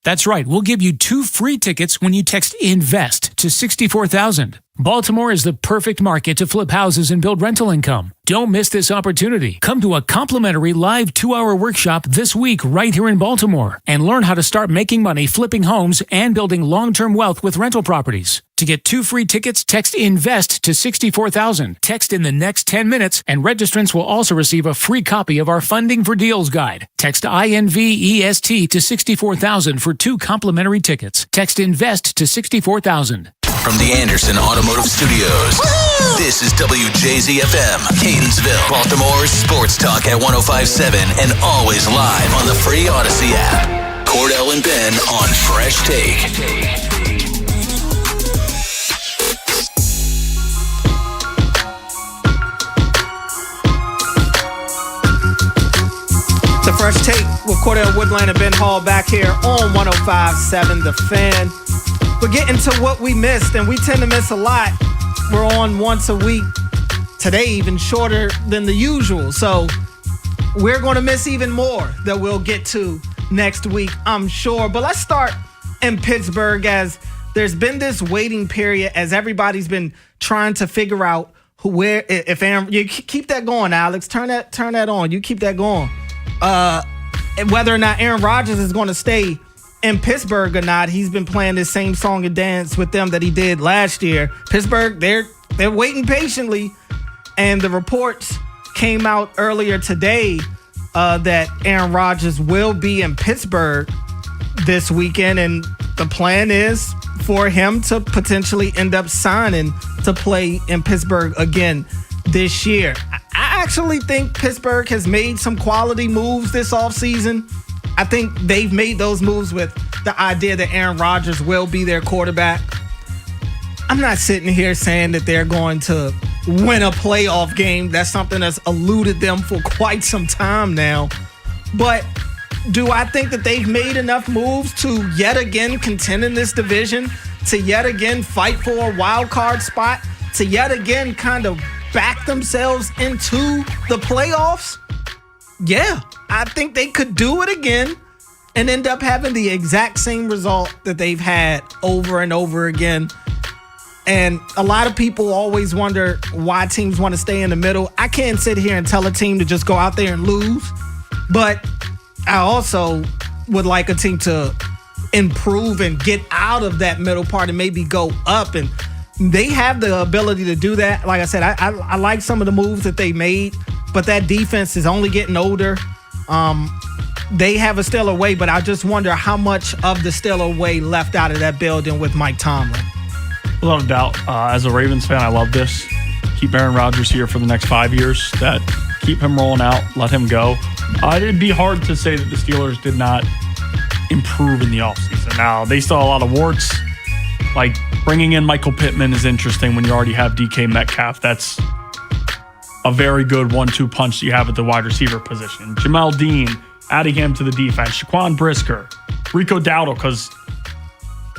That's right, we'll give you 2 free tickets when you text INVEST to 64,000. Baltimore is the perfect market to flip houses and build rental income. Don't miss this opportunity. Come to a complimentary live 2-hour workshop this week right here in Baltimore and learn how to start making money flipping homes and building long-term wealth with rental properties. To get 2 free tickets, text INVEST to 64,000. Text in the next 10 minutes, and registrants will also receive a free copy of our Funding for Deals guide. Text INVEST to 64,000 for 2 complimentary tickets. Text INVEST to 64,000. From the Anderson Automotive Studios, this is WJZFM, Catonsville, Baltimore's sports talk at 105.7 and always live on the free Odyssey app. Cordell and Ben on Fresh Take. The Fresh Take with Cordell Woodland and Ben Hall back here on 105.7 The Fan. We're getting to what we missed, and we tend to miss a lot. We're on once a week. Today, even shorter than the usual. So we're going to miss even more that we'll get to next week, I'm sure. But let's start in Pittsburgh, as there's been this waiting period as everybody's been trying to figure out if Aaron, you keep that going, Alex. Turn that on. You keep that going. Whether or not Aaron Rodgers is going to stay in Pittsburgh or not. He's been playing this same song and dance with them that he did last year. Pittsburgh, they're waiting patiently, and the reports came out earlier today that Aaron Rodgers will be in Pittsburgh this weekend, and the plan is for him to potentially end up signing to play in Pittsburgh again this year. I actually think Pittsburgh has made some quality moves this offseason. I think they've made those moves with the idea that Aaron Rodgers will be their quarterback. I'm not sitting here saying that they're going to win a playoff game. That's something that's eluded them for quite some time now. But do I think that they've made enough moves to yet again contend in this division, to yet again fight for a wild card spot, to yet again kind of back themselves into the playoffs? Yeah, I think they could do it again and end up having the exact same result that they've had over and over again. And a lot of people always wonder why teams want to stay in the middle. I can't sit here and tell a team to just go out there and lose, but I also would like a team to improve and get out of that middle part and maybe go up, and they have the ability to do that. Like I said, I like some of the moves that they made, but that defense is only getting older. They have a stellar way, but I just wonder how much of the stellar way left out of that building with Mike Tomlin. Without a doubt. As a Ravens fan, I love this. Keep Aaron Rodgers here for the next 5 years. Keep him rolling out. Let him go. It'd be hard to say that the Steelers did not improve in the offseason. Now, they still have a lot of warts. Like, bringing in Michael Pittman is interesting when you already have DK Metcalf. That's a very good 1-2 punch that you have at the wide receiver position. Jamel Dean, adding him to the defense. Shaquan Brisker, Rico Dowdle, because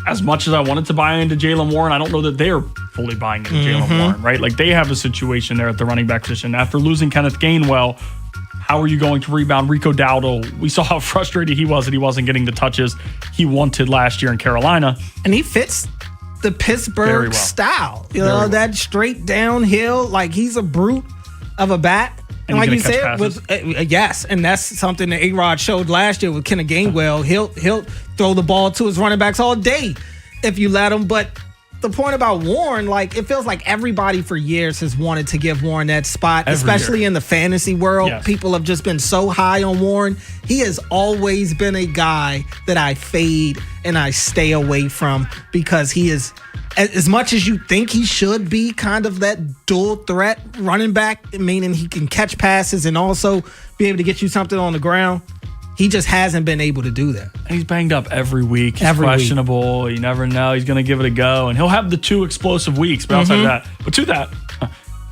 as much as I wanted to buy into Jaylen Warren, I don't know that they're fully buying into Jaylen Warren, right? Like, they have a situation there at the running back position. After losing Kenneth Gainwell, how are you going to rebound Rico Dowdle? We saw how frustrated he was that he wasn't getting the touches he wanted last year in Carolina. And he fits the Pittsburgh style. You know, that straight downhill, like he's a brute of a back. And like you said, yes, and that's something that A-Rod showed last year with Kenneth Gainwell. He'll throw the ball to his running backs all day if you let him. But the point about Warren, like, it feels like everybody for years has wanted to give Warren that spot, especially in the fantasy world. Yes. People have just been so high on Warren. He has always been a guy that I fade and I stay away from, because he is, as much as you think he should be, kind of that dual threat running back, meaning he can catch passes and also be able to get you something on the ground. He just hasn't been able to do that. And he's banged up every week. He's questionable. You never know. He's going to give it a go. And he'll have the 2 explosive weeks. But outside of that, but to that,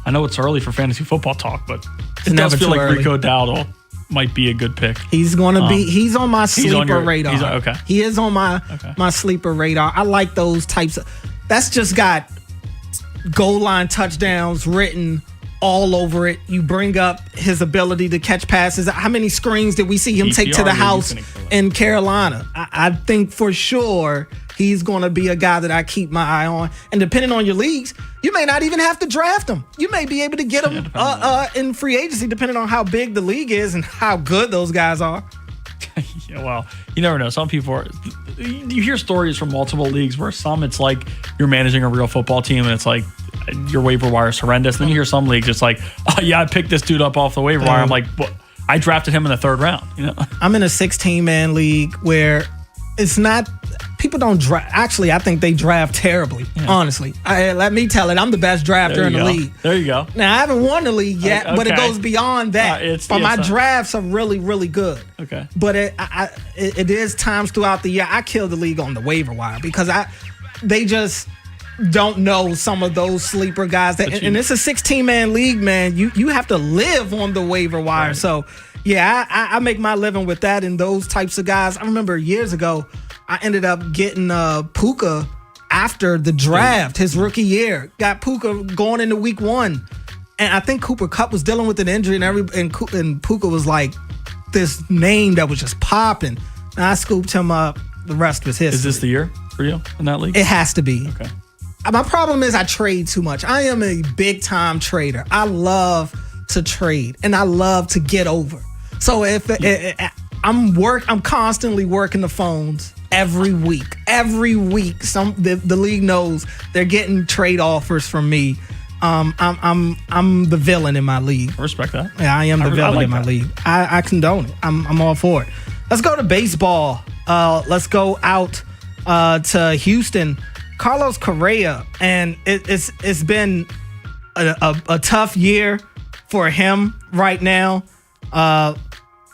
I know it's early for fantasy football talk, but it does feel like Rico Dowdle might be a good pick. He's going to be, he's on my sleeper radar. Okay. He is on my sleeper radar. I like those types of, that's just got goal line touchdowns written all over it. You bring up his ability to catch passes. How many screens did we see him take to the house in Carolina? I think for sure he's going to be a guy that I keep my eye on. And depending on your leagues, you may not even have to draft him. You may be able to get him in free agency, depending on how big the league is and how good those guys are. Yeah, well, you never know. Some people you hear stories from multiple leagues where some it's like you're managing a real football team and it's like your waiver wire is horrendous. And then you hear some leagues, it's like, oh yeah, I picked this dude up off the waiver wire. I'm like, well, I drafted him in the 3rd round. You know, I'm in a 16-man league where it's not. People don't draft. Actually, I think they draft terribly. Yeah. Honestly, let me tell it. I'm the best drafter in the league. There you go. Now I haven't won the league yet, but it goes beyond that. But my drafts are really, really good. Okay. But it is times throughout the year I kill the league on the waiver wire because they just don't know some of those sleeper guys. And it's a 16-man league, man. You have to live on the waiver wire. Right. So yeah, I make my living with that and those types of guys. I remember years ago, I ended up getting Puka after the draft, his rookie year. Got Puka going into week 1. And I think Cooper Kupp was dealing with an injury and Puka was like this name that was just popping. And I scooped him up. The rest was history. Is this the year for you in that league? It has to be. Okay. My problem is I trade too much. I am a big-time trader. I love to trade, and I love to get over. So I'm constantly working the phones. Every week, the league knows they're getting trade offers from me. I'm the villain in my league. I respect that. Yeah, I am the villain in my league. I condone it. I'm all for it. Let's go to baseball. Let's go out to Houston. Carlos Correa, and it's been a tough year for him right now.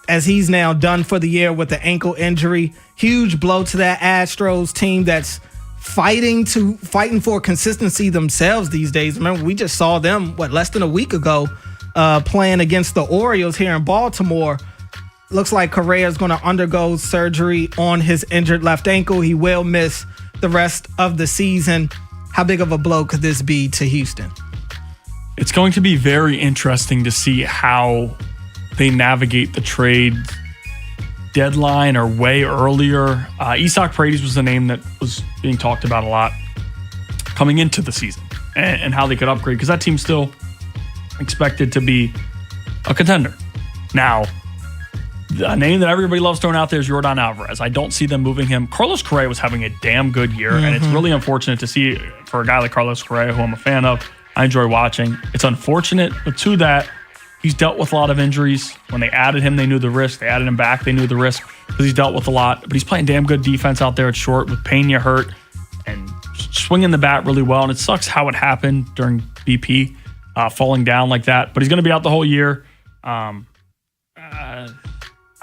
As he's now done for the year with the ankle injury. Huge blow to that Astros team that's fighting for consistency themselves these days. Remember, we just saw them, less than a week ago, playing against the Orioles here in Baltimore. Looks like Correa is going to undergo surgery on his injured left ankle. He will miss the rest of the season. How big of a blow could this be to Houston? It's going to be very interesting to see how they navigate the trade deadline or way earlier. Isaac Paredes was the name that was being talked about a lot coming into the season and how they could upgrade because that team's still expected to be a contender. Now, the name that everybody loves throwing out there is Yordan Alvarez. I don't see them moving him. Carlos Correa was having a damn good year, and it's really unfortunate to see for a guy like Carlos Correa, who I'm a fan of. I enjoy watching. It's unfortunate, but to that, he's dealt with a lot of injuries. When they added him, they knew the risk. They added him back, they knew the risk because he's dealt with a lot. But he's playing damn good defense out there at short with Pena hurt and swinging the bat really well. And it sucks how it happened during BP, falling down like that. But he's going to be out the whole year.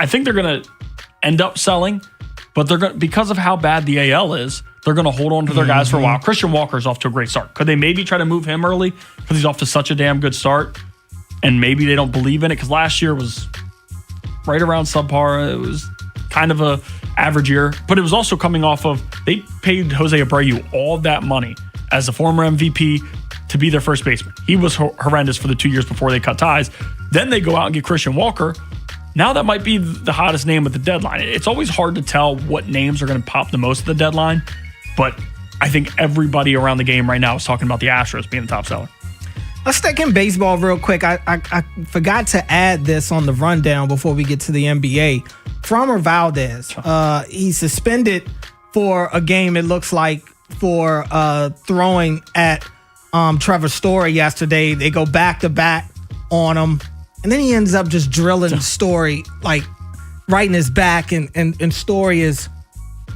I think they're going to end up selling, but they're going because of how bad the AL is, they're going to hold on to their guys for a while. Christian Walker's off to a great start. Could they maybe try to move him early because he's off to such a damn good start? And maybe they don't believe in it because last year was right around subpar. It was kind of a average year, but it was also coming off of they paid Jose Abreu all that money as a former MVP to be their first baseman. He was horrendous for the 2 years before they cut ties. Then they go out and get Christian Walker. Now that might be the hottest name at the deadline. It's always hard to tell what names are going to pop the most at the deadline, but I think everybody around the game right now is talking about the Astros being the top seller. Let's stick in baseball real quick. I forgot to add this on the rundown before we get to the NBA. Framber Valdez, he's suspended for a game, it looks like, for throwing at Trevor Story yesterday. They go back-to-back on him. And then he ends up just drilling Story, like, right in his back. And Story is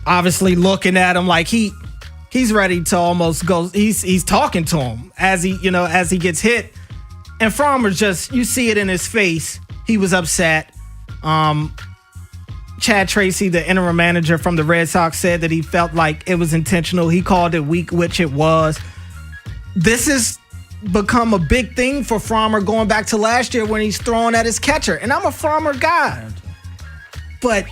obviously looking at him like he's ready to almost go. He's talking to him as he gets hit. And Framber's just, you see it in his face. He was upset. Chad Tracy, the interim manager from the Red Sox, said that he felt like it was intentional. He called it weak, which it was. This has become a big thing for Framber going back to last year when he's throwing at his catcher. And I'm a Framber guy. But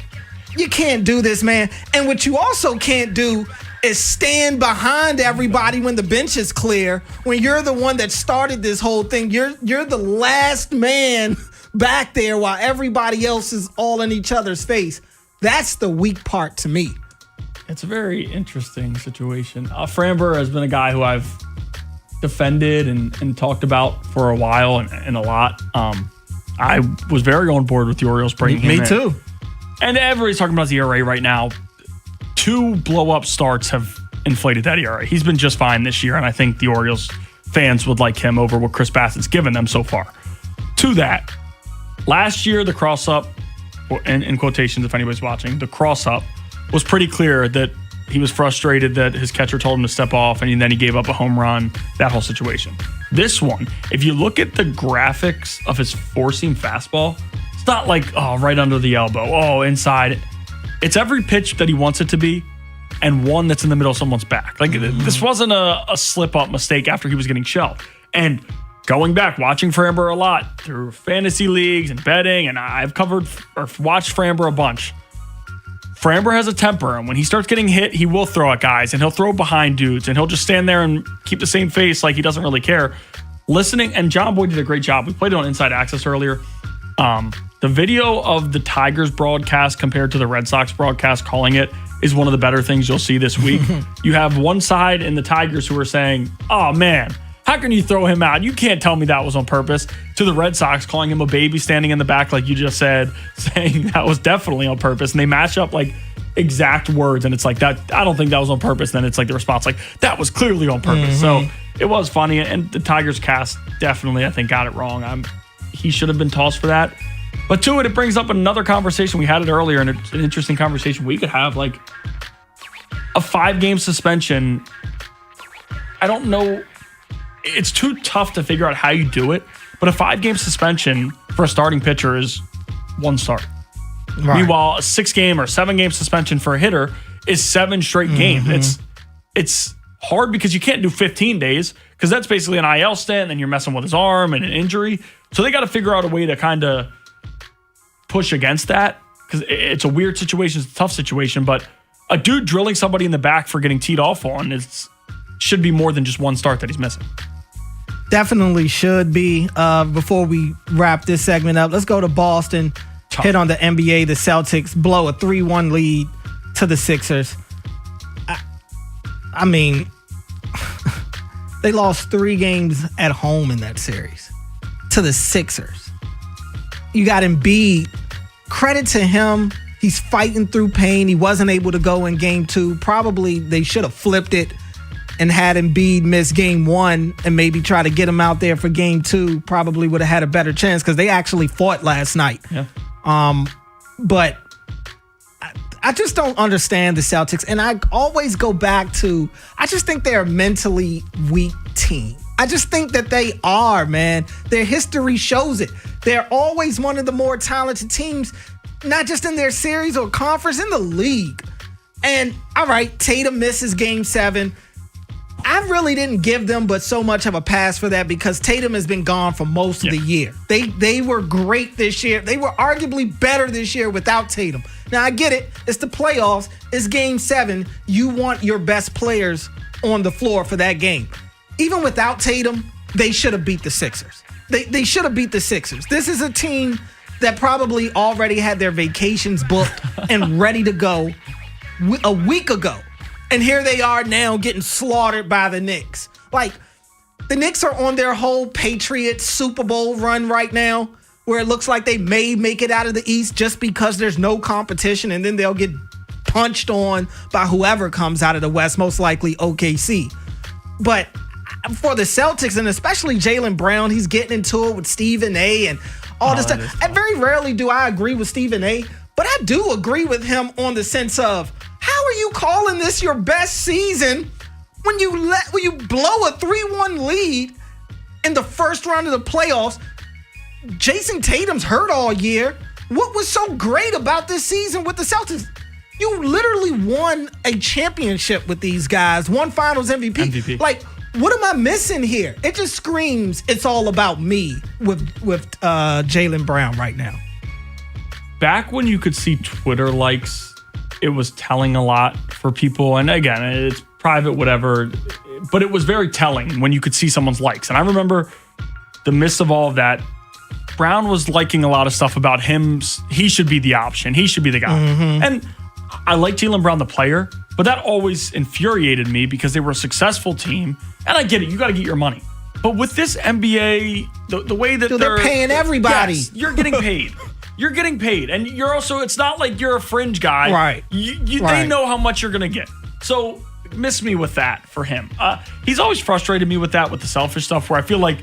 you can't do this, man. And what you also can't do is stand behind everybody when the bench is clear. When you're the one that started this whole thing, you're the last man back there while everybody else is all in each other's face. That's the weak part to me. It's a very interesting situation. Framber has been a guy who I've defended and talked about for a while and a lot. I was very on board with the Orioles bringing him in. Me too. And everybody's talking about the ERA right now. 2 blow-up starts have inflated that ERA. He's been just fine this year, and I think the Orioles fans would like him over what Chris Bassett's given them so far. To that, last year, the cross-up, in quotations if anybody's watching, the cross-up was pretty clear that he was frustrated that his catcher told him to step off, and then he gave up a home run, that whole situation. This one, if you look at the graphics of his four-seam fastball, it's not like, right under the elbow, inside. It's every pitch that he wants it to be, and one that's in the middle of someone's back. Like, this wasn't a slip-up mistake after he was getting shelled. And going back, watching Framber a lot through fantasy leagues and betting, and I've covered or watched Framber a bunch. Framber has a temper, and when he starts getting hit, he will throw at guys, and he'll throw behind dudes, and he'll just stand there and keep the same face like he doesn't really care. Listening, and John Boy did a great job. We played it on Inside Access earlier. The video of the Tigers broadcast compared to the Red Sox broadcast calling it is one of the better things you'll see this week. You have one side in the Tigers who are saying, oh man, how can you throw him out? You can't tell me that was on purpose. To the Red Sox calling him a baby standing in the back like you just said, saying that was definitely on purpose. And they match up like exact words, and it's like, that. I don't think that was on purpose. Then it's like the response like, that was clearly on purpose. So it was funny, and the Tigers cast definitely, I think, got it wrong. He should have been tossed for that. But to it brings up another conversation. We had it earlier, and it's an interesting conversation we could have, like a 5-game suspension. I don't know. It's too tough to figure out how you do it, but a 5-game suspension for a starting pitcher is 1 start. Right. Meanwhile, a 6-game or 7-game suspension for a hitter is 7 straight games. It's hard because you can't do 15 days because that's basically an IL stint, and you're messing with his arm and an injury. So they got to figure out a way to kind of push against that because it's a weird situation. It's a tough situation, but a dude drilling somebody in the back for getting teed off on should be more than just 1 start that he's missing. Definitely should be. Before we wrap this segment up, let's go to Boston. Tough. Hit on the NBA. The Celtics blow a 3-1 lead to the Sixers. I mean, they lost 3 games at home in that series to the Sixers. You got Embiid. Credit to him. He's fighting through pain. He wasn't able to go in game 2. Probably they should have flipped it and had Embiid miss game 1 and maybe try to get him out there for game 2. Probably would have had a better chance because they actually fought last night. Yeah. But I just don't understand the Celtics. And I always go back to, I just think they're a mentally weak team. I just think that they are, man. Their history shows it. They're always one of the more talented teams, not just in their series or conference, in the league. And, all right, Tatum misses game 7. I really didn't give them but so much of a pass for that because Tatum has been gone for most of the year. They were great this year. They were arguably better this year without Tatum. Now, I get it. It's the playoffs. It's game 7. You want your best players on the floor for that game. Even without Tatum, they should have beat the Sixers. They should have beat the Sixers. This is a team that probably already had their vacations booked and ready to go a week ago. And here they are now getting slaughtered by the Knicks. Like, the Knicks are on their whole Patriots Super Bowl run right now, where it looks like they may make it out of the East just because there's no competition, and then they'll get punched on by whoever comes out of the West, most likely OKC. But for the Celtics, and especially Jaylen Brown, he's getting into it with Stephen A. and all this stuff. And very rarely do I agree with Stephen A., but I do agree with him on the sense of, how are you calling this your best season when you blow a 3-1 lead in the first round of the playoffs? Jason Tatum's hurt all year. What was so great about this season with the Celtics? You literally won a championship with these guys, won Finals MVP. Like, what am I missing here? It just screams it's all about me with Jaylen Brown right now. Back when you could see Twitter likes it was telling a lot for people. And again, it's private, whatever, but it was very telling when you could see someone's likes. And I remember the midst of all of that, Brown was liking a lot of stuff about him. He should be the option. He should be the guy. And I like Jaylen Brown, the player, but that always infuriated me because they were a successful team. And I get it. You got to get your money. But with this NBA, the way that they're paying everybody. Yes, you're getting paid. You're getting paid. And you're also, it's not like you're a fringe guy. Right. They know how much you're going to get. So miss me with that for him. He's always frustrated me with that, with the selfish stuff, where I feel like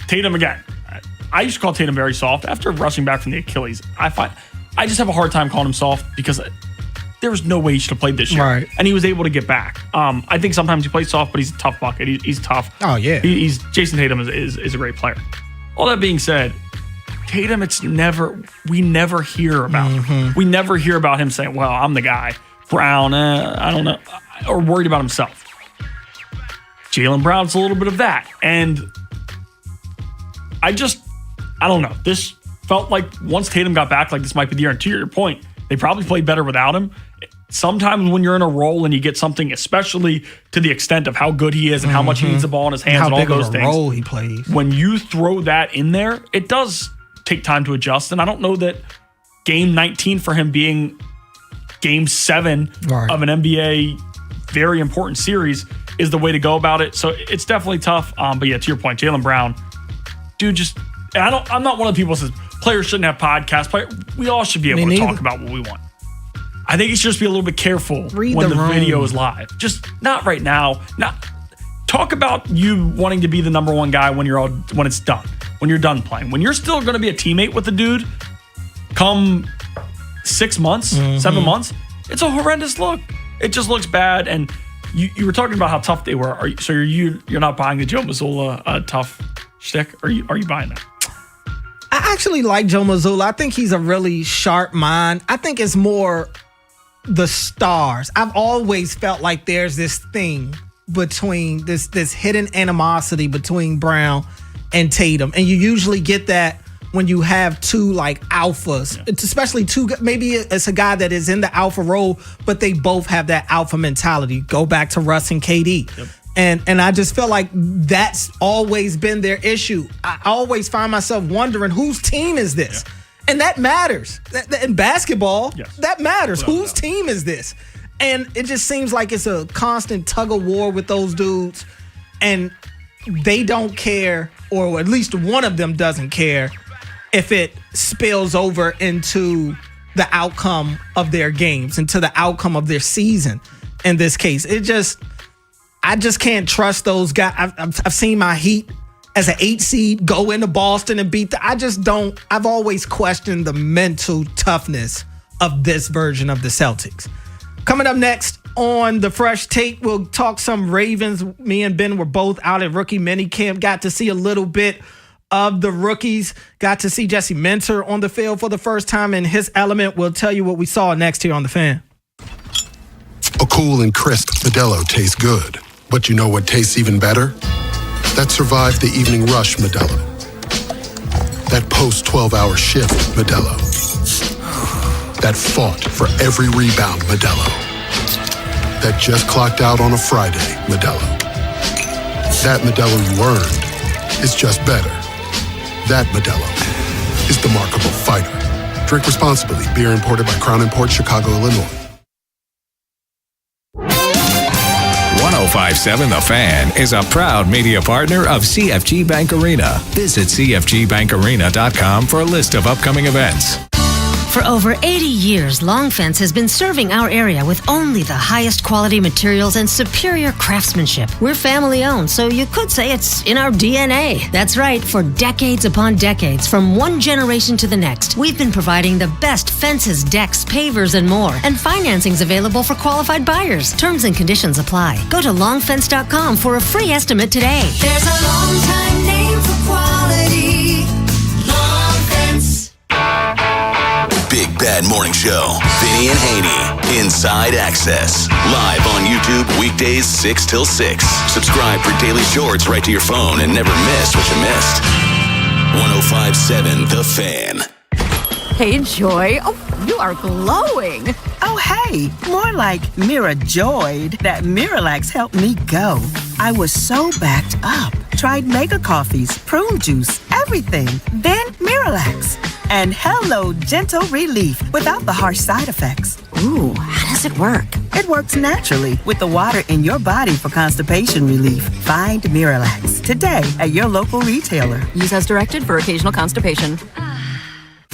Tatum, again, I used to call Tatum very soft. After rushing back from the Achilles, I just have a hard time calling him soft because there was no way he should have played this year. Right. And he was able to get back. I think sometimes he plays soft, but he's a tough bucket. He's tough. Oh, yeah. Jason Tatum is a great player. All that being said, Tatum, we never hear about him. We never hear about him saying, well, I'm the guy. Brown, I don't know, or worried about himself. Jaylen Brown's a little bit of that. And I don't know. This felt like once Tatum got back, like this might be the year. And to your point, they probably played better without him. Sometimes when you're in a role and you get something, especially to the extent of how good he is and how much he needs the ball in his hands and all those things. Role he plays. When you throw that in there, it does take time to adjust. And I don't know that game 19 for him being game 7 of an NBA very important series is the way to go about it. So it's definitely tough. But yeah, to your point, Jaylen Brown, dude, I'm not one of the people who says players shouldn't have podcasts. We all should be able to talk about what we want. I think you should just be a little bit careful when the video is live. Just not right now. Not talk about you wanting to be the number one guy when it's done. When you're done playing. When you're still going to be a teammate with the dude, come 6 months, 7 months, it's a horrendous look. It just looks bad. And you were talking about how tough they were. You're not buying the Joe Mazzulla tough shtick? Are you buying that? I actually like Joe Mazzulla. I think he's a really sharp mind. I think it's more the stars. I've always felt like there's this thing between this hidden animosity between Brown and Tatum. And you usually get that when you have two like alphas, especially two, maybe it's a guy that is in the alpha role, but they both have that alpha mentality. Go back to Russ and KD. Yep. And I just feel like that's always been their issue. I always find myself wondering, whose team is this? Yeah. And that matters. In basketball, that matters. Well, whose team is this? And it just seems like it's a constant tug of war with those dudes. And they don't care, or at least one of them doesn't care, if it spills over into the outcome of their games, into the outcome of their season. In this case, I just can't trust those guys. I've seen my Heat as an 8 seed go into Boston and beat I've always questioned the mental toughness of this version of the Celtics. Coming up next on the Fresh Take, we'll talk some Ravens. Me and Ben were both out at rookie minicamp, got to see a little bit of the rookies, got to see Jesse Minter on the field for the first time in his element. We'll tell you what we saw next here on The Fan. A cool and crisp Modelo tastes good. But you know what tastes even better? That survived the evening rush Modelo. That post-12-hour shift Modelo. That fought for every rebound Modelo. That just clocked out on a Friday Modelo. That Modelo you earned is just better. That Modelo is the Markable Fighter. Drink responsibly. Beer imported by Crown Imports, Chicago, Illinois. 1057 The Fan is a proud media partner of CFG Bank Arena. Visit cfgbankarena.com for a list of upcoming events. For over 80 years, Long Fence has been serving our area with only the highest quality materials and superior craftsmanship. We're family owned, so you could say it's in our DNA. That's right, for decades upon decades, from one generation to the next, we've been providing the best fences, decks, pavers, and more. And financing's available for qualified buyers. Terms and conditions apply. Go to longfence.com for a free estimate today. There's a long time name for quality. Long Fence. Big Bad Morning Show. Vinny and Haynie. Inside Access. Live on YouTube weekdays 6 till 6. Subscribe for daily shorts right to your phone and never miss what you missed. 1057 The Fan. Hey, Joy. Oh, you are glowing. Oh, hey, more like Mira joyed that Miralax helped me go. I was so backed up. Tried mega coffees, prune juice, everything. Then Miralax. And hello, gentle relief without the harsh side effects. Ooh, how does it work? It works naturally with the water in your body for constipation relief. Find Miralax today at your local retailer. Use as directed for occasional constipation.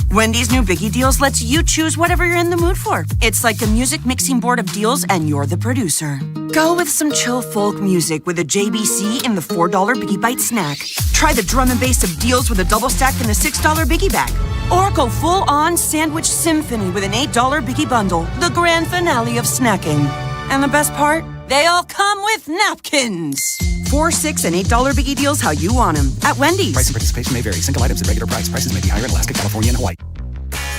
Wendy's new Biggie Deals lets you choose whatever you're in the mood for. It's like a music mixing board of deals, and you're the producer. Go with some chill folk music with a JBC in the $4 Biggie Bite snack. Try the drum and bass of deals with a double stack in the $6 Biggie bag. Or go full-on sandwich symphony with an $8 Biggie bundle, the grand finale of snacking. And the best part? They all come with napkins. $4, $6, and $8 Biggie Deals how you want them at Wendy's. Price and participation may vary. Single items at regular price. Prices may be higher in Alaska, California, and Hawaii.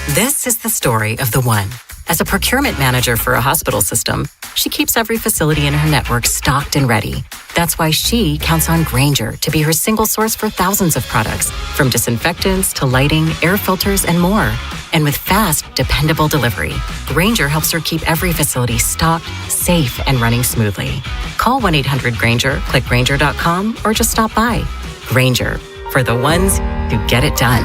This is the story of the one. As a procurement manager for a hospital system, she keeps every facility in her network stocked and ready. That's why she counts on Grainger to be her single source for thousands of products, from disinfectants to lighting, air filters, and more. And with fast, dependable delivery, Grainger helps her keep every facility stocked, safe, and running smoothly. Call 1-800-GRAINGER, click Grainger.com, or just stop by. Grainger, for the ones who get it done.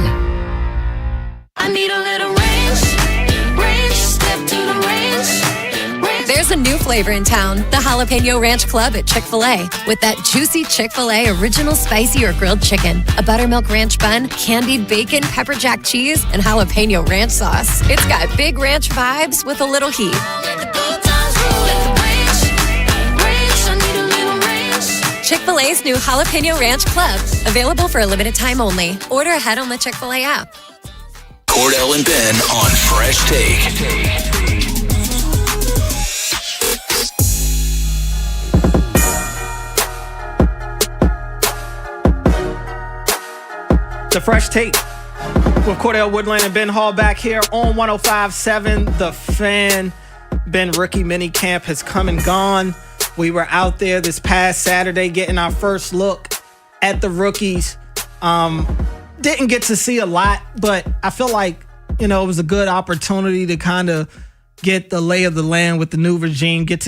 I need a little ranch, step to the ranch. There's a new flavor in town, the Jalapeno Ranch Club at Chick-fil-A. With that juicy Chick-fil-A original spicy or grilled chicken, a buttermilk ranch bun, candied bacon, pepper jack cheese, and jalapeno ranch sauce. It's got big ranch vibes with a little heat. Chick-fil-A's new Jalapeno Ranch Club. Available for a limited time only. Order ahead on the Chick-fil-A app. Cordell and Ben on Fresh Take. The Fresh Take with Cordell Woodland and Ben Hall back here on 105.7 The Fan. Ben, rookie mini camp has come and gone. We were out there this past Saturday getting our first look at the rookies. Didn't get to see a lot, but I feel like, it was a good opportunity to kind of get the lay of the land with the new regime, get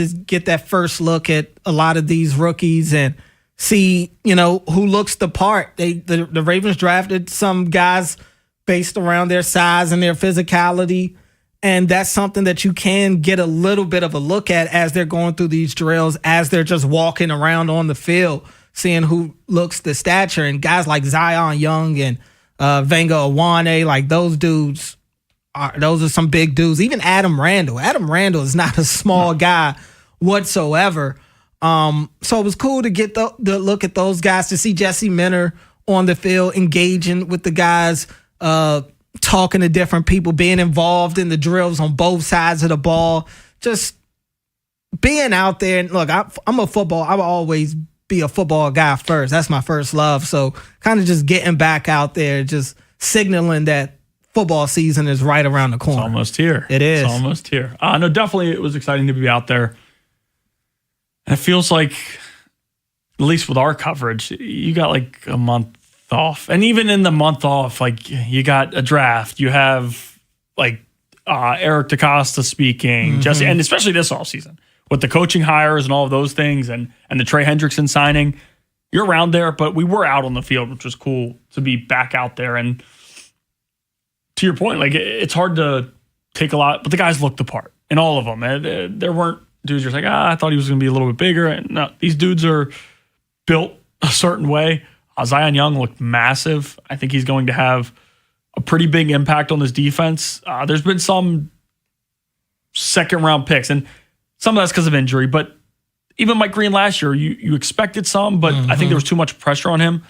that first look at a lot of these rookies and see, who looks the part. The Ravens drafted some guys based around their size and their physicality, and that's something that you can get a little bit of a look at as they're going through these drills, as they're just walking around on the field, seeing who looks the stature. And guys like Zion Young and Venga Awane, like those dudes, those are some big dudes. Even Adam Randall. Adam Randall is not a small guy whatsoever. So it was cool to get the look at those guys, to see Jesse Minter on the field, engaging with the guys, talking to different people, being involved in the drills on both sides of the ball, just being out there. And look, I'm a football. I will always be a football guy first. That's my first love. So kind of just getting back out there, just signaling that football season is right around the corner. It's almost here. It is. It's almost here. No, definitely it was exciting to be out there. And it feels like, at least with our coverage, you got like a month off. And even in the month off, like you got a draft. You have like Eric DaCosta speaking, Jesse, and especially this offseason with the coaching hires and all of those things and the Trey Hendrickson signing. You're around there, but we were out on the field, which was cool to be back out there. And to your point, like it's hard to take a lot, but the guys looked the part in all of them. And there weren't dudes you're like, I thought he was going to be a little bit bigger. And no, these dudes are built a certain way. Zion Young looked massive. I think he's going to have a pretty big impact on this defense. There's been some second-round picks, and some of that's because of injury, but even Mike Green last year, you expected some, but I think there was too much pressure on him.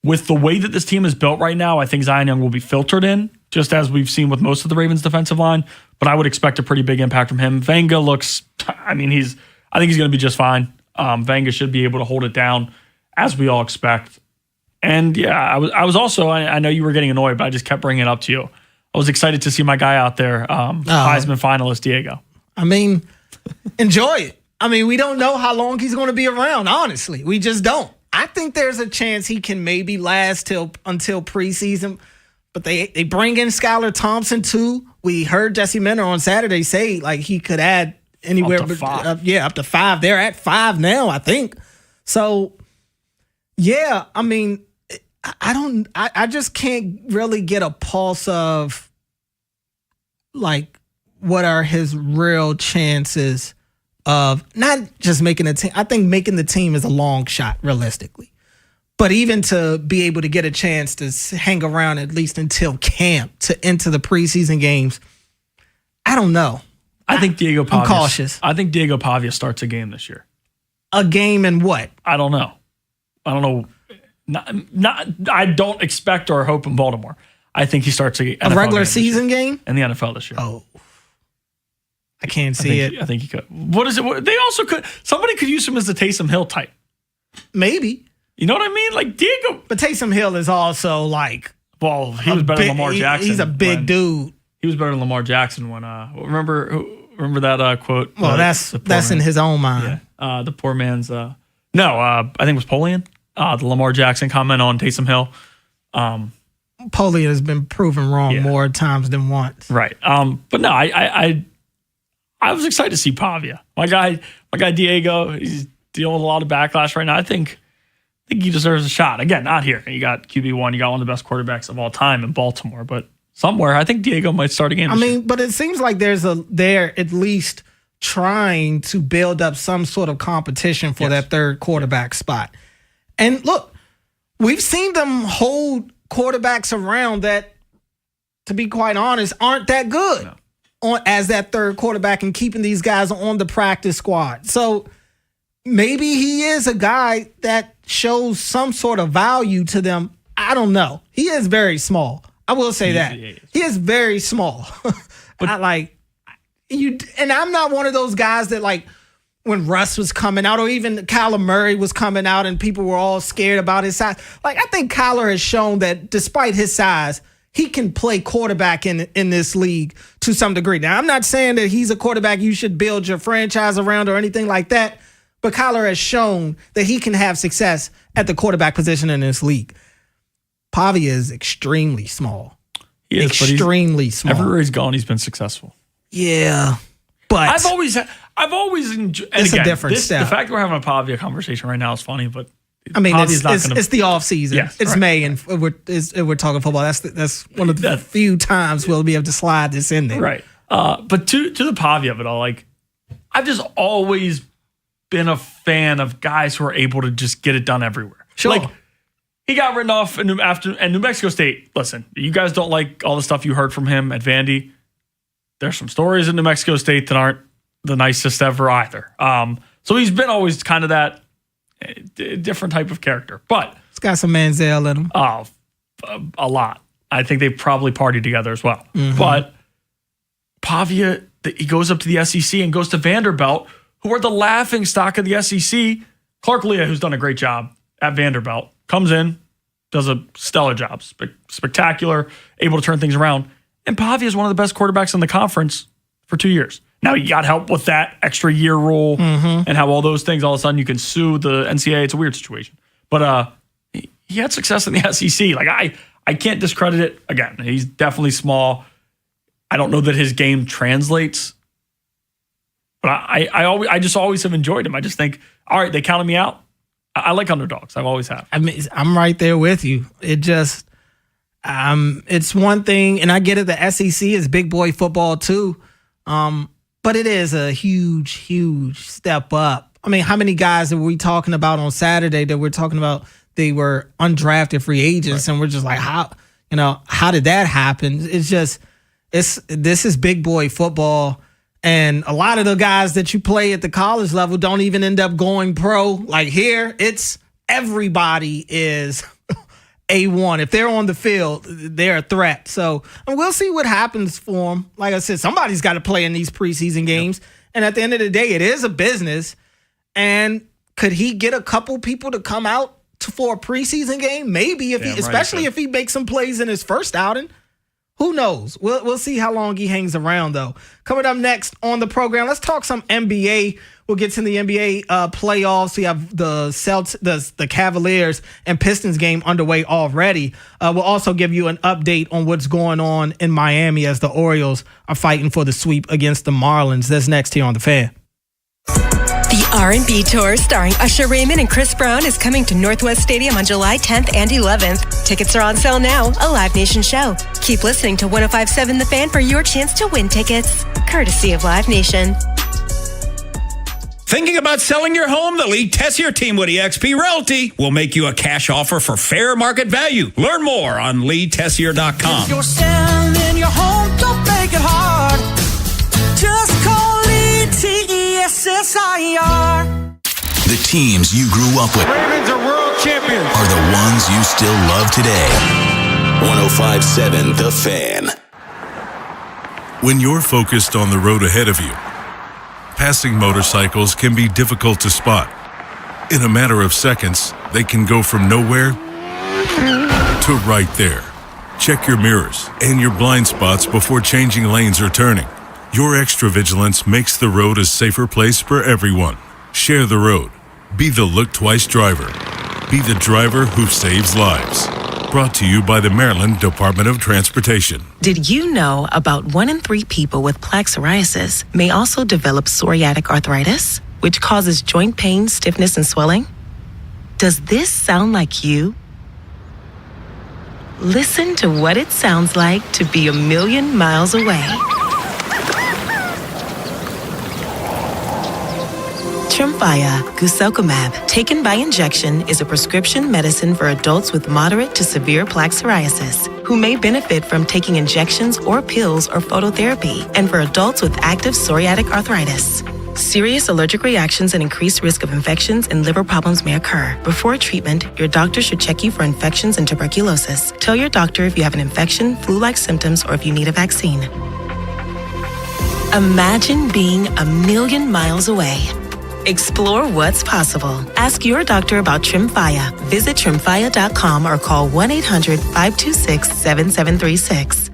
With the way that this team is built right now, I think Zion Young will be filtered in, just as we've seen with most of the Ravens defensive line, but I would expect a pretty big impact from him. Venga looks, I think he's going to be just fine. Venga should be able to hold it down, as we all expect. And yeah, I was also, I know you were getting annoyed, but I just kept bringing it up to you. I was excited to see my guy out there, Heisman finalist Diego. I mean, enjoy it. I mean, we don't know how long he's going to be around, honestly. We just don't. I think there's a chance he can maybe last until preseason. But they bring in Skylar Thompson too. We heard Jesse Minter on Saturday say like he could add anywhere up to 5. Up to 5. They're at 5 now, I think. So yeah, I mean, I just can't really get a pulse of like what are his real chances of not just making the team. I think making the team is a long shot realistically. But even to be able to get a chance to hang around at least until camp to enter the preseason games, I don't know. I think Diego Pavia. I'm cautious. I think Diego Pavia starts a game this year. A game in what? I don't know. I don't expect or hope in Baltimore. I think he starts a regular season game in the NFL this year. Oh, I can't see it. I think he could. What is it? They also could. Somebody could use him as the Taysom Hill type. Maybe. You know what I mean? Like Diego. But Taysom Hill is also like. Well, he was better than Lamar Jackson. He's a big dude. He was better than Lamar Jackson when. Remember that quote? Well, that's in his own mind. Yeah. The poor man's. I think it was Polian. The Lamar Jackson comment on Taysom Hill. Polian has been proven wrong more times than once. Right. But no, I was excited to see Pavia. My guy Diego, he's dealing with a lot of backlash right now. I think he deserves a shot. Again, not here. You got QB1, you got one of the best quarterbacks of all time in Baltimore, but somewhere I think Diego might start a game. But it seems like they're at least trying to build up some sort of competition for that third quarterback spot. And look, we've seen them hold quarterbacks around that, to be quite honest, aren't that good as that third quarterback and keeping these guys on the practice squad. So maybe he is a guy that shows some sort of value to them. I don't know. He is very small. I will say that. He is very small. But and I'm not one of those guys that like when Russ was coming out or even Kyler Murray was coming out and people were all scared about his size. Like I think Kyler has shown that despite his size, he can play quarterback in this league to some degree. Now, I'm not saying that he's a quarterback you should build your franchise around or anything like that, but Kyler has shown that he can have success at the quarterback position in this league. Pavia is extremely small. He is, extremely small. Everywhere he's gone, he's been successful. Yeah, but I've always enjoyed. It's a different step. The fact that we're having a Pavia conversation right now is funny, but I mean, it's the off season. Yes, it's May, and we're talking football. That's one of the few times we'll be able to slide this in there. Right. But to the Pavia of it all, like I've just always been a fan of guys who are able to just get it done everywhere. Sure. Like he got written off in New Mexico State. Listen, you guys don't like all the stuff you heard from him at Vandy. There's some stories in New Mexico State that aren't the nicest ever either. So he's been always kind of that different type of character, but it's got some Manziel in him. Oh, a lot. I think they probably partied together as well. Mm-hmm. But Pavia, he goes up to the SEC and goes to Vanderbilt, who are the laughing stock of the SEC. Clark Lea, who's done a great job at Vanderbilt, comes in, does a stellar job, spectacular, able to turn things around. And Pavia is one of the best quarterbacks in the conference for 2 years. Now, you got help with that extra year rule and how all those things, all of a sudden you can sue the NCAA. It's a weird situation. But he had success in the SEC. Like, I can't discredit it. Again, he's definitely small. I don't know that his game translates. But I just always have enjoyed him. I just think, all right, they counted me out. I like underdogs. I've always have. I mean, I'm right there with you. It just, it's one thing, and I get it, the SEC is big boy football too. But it is a huge, huge step up. I mean, how many guys are we talking about on Saturday that we're talking about they were undrafted free agents, right? And we're just like, how did that happen? It's just, this is big boy football. And a lot of the guys that you play at the college level don't even end up going pro. Like here, it's everybody is A1. If they're on the field, they're a threat. So and we'll see what happens for them. Like I said, somebody's got to play in these preseason games. Yep. And at the end of the day, it is a business. And could he get a couple people to come out for a preseason game? Maybe, especially if he makes some plays in his first outing. Who knows? We'll see how long he hangs around, though. Coming up next on the program, let's talk some NBA We'll get to the NBA playoffs. We have the Cavaliers and Pistons game underway already. We'll also give you an update on what's going on in Miami as the Orioles are fighting for the sweep against the Marlins. That's next here on The Fan. The R&B Tour starring Usher Raymond and Chris Brown is coming to Northwest Stadium on July 10th and 11th. Tickets are on sale now, a Live Nation show. Keep listening to 105.7 The Fan for your chance to win tickets, courtesy of Live Nation. Thinking about selling your home? The Lee Tessier team with eXp Realty will make you a cash offer for fair market value. Learn more on leetessier.com. If you're selling your home, don't make it hard. Just call Lee Tessier. The teams you grew up with Ravens are world champions. are the ones you still love today. 105.7 The Fan. When you're focused on the road ahead of you, passing motorcycles can be difficult to spot. In a matter of seconds, they can go from nowhere to right there. Check your mirrors and your blind spots before changing lanes or turning. Your extra vigilance makes the road a safer place for everyone. Share the road. Be the Look Twice driver. Be the driver who saves lives. Brought to you by the Maryland Department of Transportation. Did you know about 1 in 3 people with plaque psoriasis may also develop psoriatic arthritis, which causes joint pain, stiffness, and swelling? Does this sound like you? Listen to what it sounds like to be a million miles away. Tremfya guselkumab, taken by injection, is a prescription medicine for adults with moderate to severe plaque psoriasis who may benefit from taking injections or pills or phototherapy, and for adults with active psoriatic arthritis. Serious allergic reactions and increased risk of infections and liver problems may occur. Before treatment, your doctor should check you for infections and tuberculosis. Tell your doctor if you have an infection, flu-like symptoms, or if you need a vaccine. Imagine being a million miles away. Explore what's possible. Ask your doctor about Tremfya. Visit Tremfya.com or call 1-800-526-7736.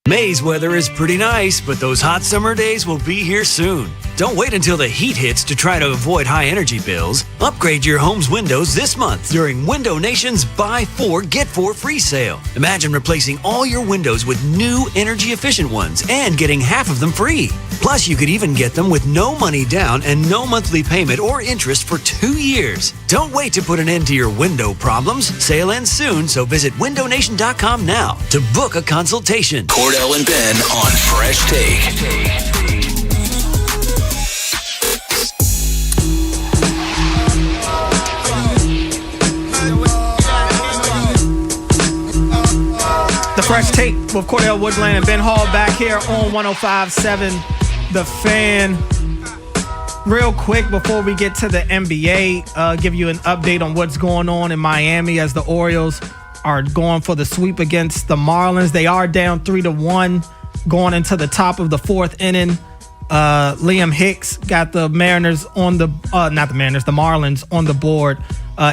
May's weather is pretty nice, but those hot summer days will be here soon. Don't wait until the heat hits to try to avoid high energy bills. Upgrade your home's windows this month during Window Nation's Buy 4, Get 4 free sale. Imagine replacing all your windows with new energy efficient ones and getting half of them free. Plus, you could even get them with no money down and no monthly payment or interest for 2 years. Don't wait to put an end to your window problems. Sale ends soon, so visit windownation.com now to book a consultation. Cordell and Ben on Fresh Take. The Fresh Take with Cordell Woodland and Ben Hall back here on 105.7 The Fan. Real quick before we get to the NBA, give you an update on what's going on in Miami as the Orioles are going for the sweep against the Marlins. They are down 3-1 going into the top of the 4th inning. Liam Hicks got the Mariners on the the Marlins on the board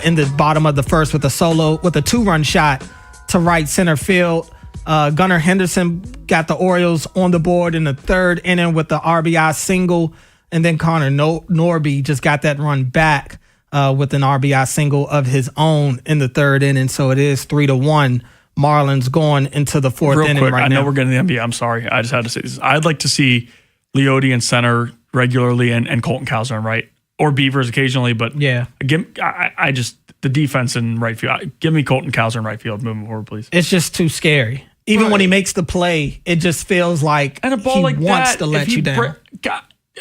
in the bottom of the first with a 2-run shot to right center field. Gunnar Henderson got the Orioles on the board in the 3rd inning with the RBI single, and then Connor Norby just got that run back with an RBI single of his own in the 3rd inning. So it is 3-1. Marlins going into the 4th inning quick, right now. I know we're getting the NBA. I'm sorry. I just had to say this. I'd like to see Leote in center regularly and Colton Cowser in right, or Beavers occasionally. But yeah, I just the defense in right field. Give me Colton Cowser in right field. Moving forward, please. It's just too scary. Even when he makes the play, it just feels like and a ball he like wants that, to let you down.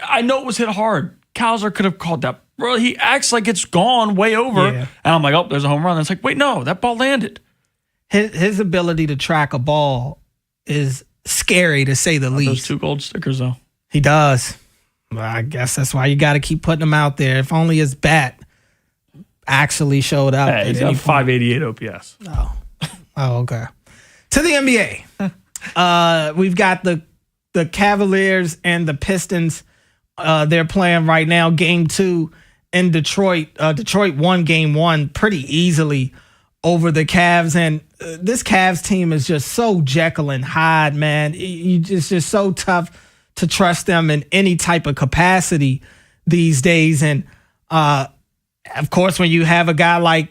I know it was hit hard. Cowser could have called that. Bro, he acts like it's gone way over. Yeah. And I'm like, oh, there's a home run. And it's like, wait, no, that ball landed. His ability to track a ball is scary, to say the least. Those 2 gold stickers, though. He does. Well, I guess that's why you got to keep putting him out there. If only his bat actually showed up. Hey, he's got 588 OPS. Oh, okay. To the NBA. We've got the Cavaliers and the Pistons. They're playing right now, Game 2 in Detroit. Detroit won Game 1 pretty easily over the Cavs. And this Cavs team is just so Jekyll and Hyde, man. It's just so tough to trust them in any type of capacity. these days. And of course, when you have a guy like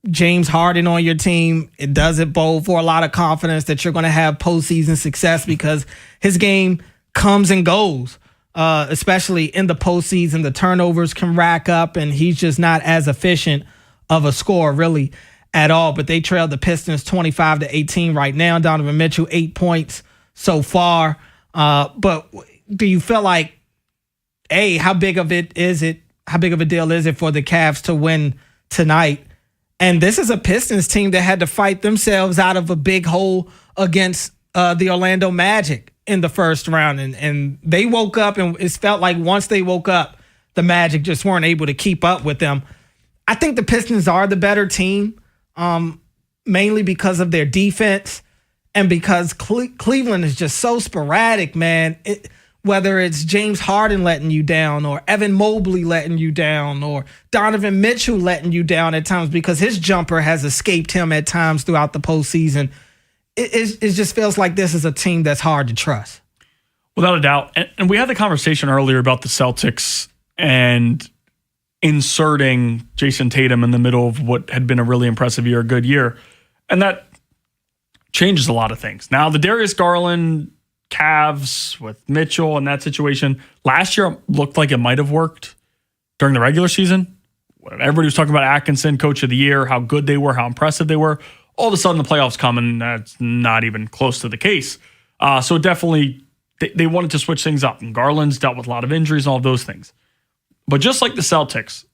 James Harden on your team, it doesn't bode for a lot of confidence that you're going to have postseason success, because his game comes and goes, especially in the postseason. The turnovers can rack up, and he's just not as efficient of a scorer really at all. But they trailed the Pistons 25-18 right now. Donovan Mitchell, 8 points so far. But do you feel like, how big of a deal is it for the Cavs to win tonight? And this is a Pistons team that had to fight themselves out of a big hole against the Orlando Magic in the first round. And they woke up, and it felt like once they woke up, the Magic just weren't able to keep up with them. I think the Pistons are the better team, mainly because of their defense and because Cleveland is just so sporadic, man. Whether it's James Harden letting you down, or Evan Mobley letting you down, or Donovan Mitchell letting you down at times because his jumper has escaped him at times throughout the postseason. It just feels like this is a team that's hard to trust. Without a doubt. And we had the conversation earlier about the Celtics and inserting Jason Tatum in the middle of what had been a really impressive year, a good year. And that changes a lot of things. Now, the Darius Garland Cavs with Mitchell and that situation last year looked like it might have worked during the regular season. Everybody was talking about Atkinson, coach of the year, how good they were, how impressive they were. All of a sudden, the playoffs come, and that's not even close to the case. So definitely, they wanted to switch things up. And Garland's dealt with a lot of injuries and all of those things. But just like the Celtics,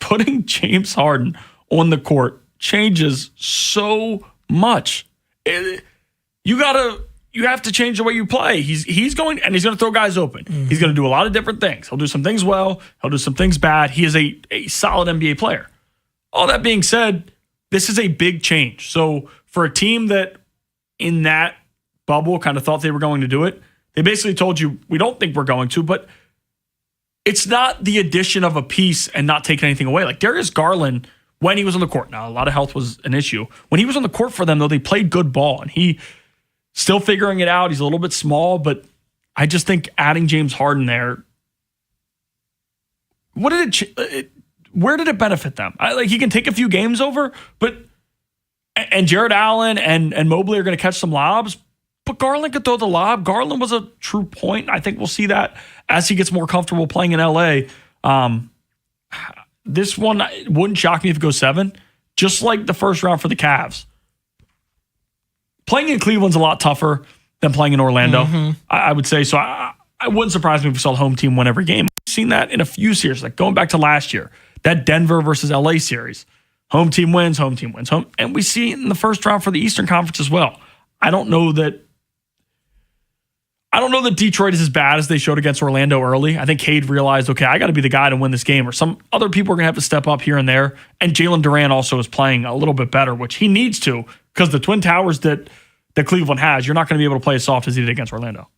putting James Harden on the court changes so much. You have to change the way you play. He's going to throw guys open. Mm-hmm. He's going to do a lot of different things. He'll do some things well. He'll do some things bad. He is a solid NBA player. All that being said, this is a big change. So for a team that in that bubble kind of thought they were going to do it, they basically told you, we don't think we're going to, but it's not the addition of a piece and not taking anything away. Like Darius Garland, when he was on the court, now a lot of health was an issue. When he was on the court for them, though, they played good ball, and he still figuring it out. He's a little bit small, but I just think adding James Harden there, where did it benefit them? He can take a few games over, and Jared Allen and Mobley are going to catch some lobs, but Garland could throw the lob. Garland was a true point. I think we'll see that as he gets more comfortable playing in LA. This one, it wouldn't shock me if it goes 7, just like the first round for the Cavs. Playing in Cleveland's a lot tougher than playing in Orlando, I would say. So I wouldn't surprise me if we saw the home team win every game. We've seen that in a few series, like going back to last year, that Denver versus LA series. Home team wins. And we see it in the first round for the Eastern Conference as well. I don't know that Detroit is as bad as they showed against Orlando early. I think Cade realized, okay, I got to be the guy to win this game, or some other people are going to have to step up here and there. And Jalen Durant also is playing a little bit better, which he needs to, because the Twin Towers that Cleveland has, you're not going to be able to play as soft as he did against Orlando.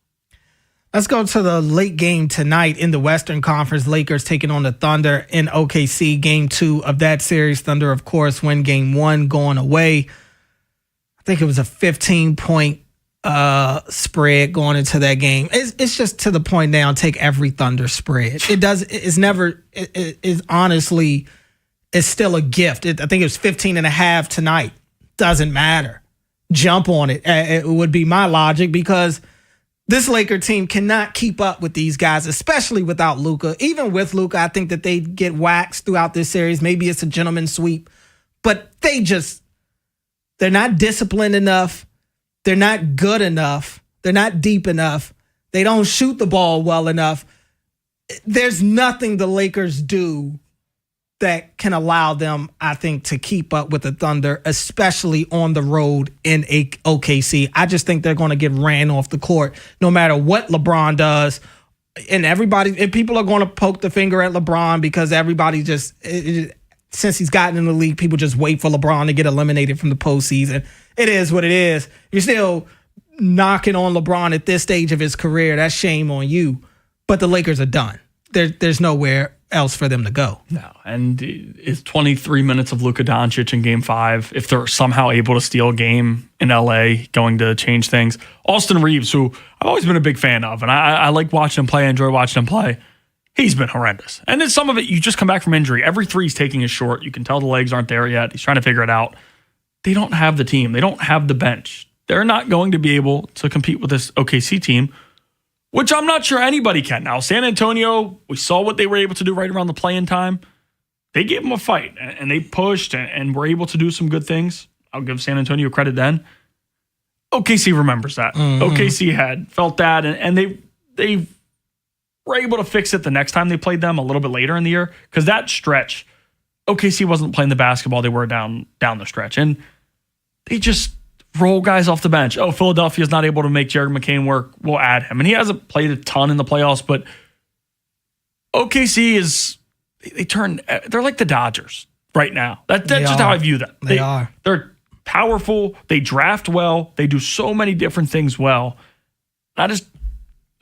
Let's go to the late game tonight in the Western Conference. Lakers taking on the Thunder in OKC. Game 2 of that series. Thunder, of course, win game 1 going away. I think it was a 15-point spread going into that game. It's just to the point now, take every Thunder spread. It's honestly still a gift. I think it was 15.5 tonight. Doesn't matter. Jump on it. It would be my logic, because this Laker team cannot keep up with these guys, especially without Luka. Even with Luka, I think that they get waxed throughout this series. Maybe it's a gentleman's sweep, but they're not disciplined enough. They're not good enough. They're not deep enough. They don't shoot the ball well enough. There's nothing the Lakers do that can allow them, I think, to keep up with the Thunder, especially on the road in OKC. I just think they're going to get ran off the court no matter what LeBron does. And people are going to poke the finger at LeBron because everybody since he's gotten in the league, people just wait for LeBron to get eliminated from the postseason. It is what it is. You're still knocking on LeBron at this stage of his career. That's shame on you. But the Lakers are done. There's nowhere else for them to go. No, and it's 23 minutes of Luka Doncic in Game 5. If they're somehow able to steal a game in LA, going to change things. Austin Reeves, who I've always been a big fan of, and I like watching him play. I enjoy watching him play. he's been horrendous. And then some of it, you just come back from injury. Every three he's taking is short. You can tell the legs aren't there yet. He's trying to figure it out. They don't have the team. They don't have the bench. They're not going to be able to compete with this OKC team, which I'm not sure anybody can. Now, San Antonio, we saw what they were able to do right around the play-in time. They gave them a fight, and they pushed and were able to do some good things. I'll give San Antonio credit then. OKC remembers that. OKC had felt that, and they were able to fix it the next time they played them a little bit later in the year, because that stretch, OKC wasn't playing the basketball they were down the stretch, and they just roll guys off the bench. Oh, Philadelphia's not able to make Jared McCain work. We'll add him. And he hasn't played a ton in the playoffs, but OKC they're like the Dodgers right now. That's just how I view them. They are. They're powerful. They draft well. They do so many different things well.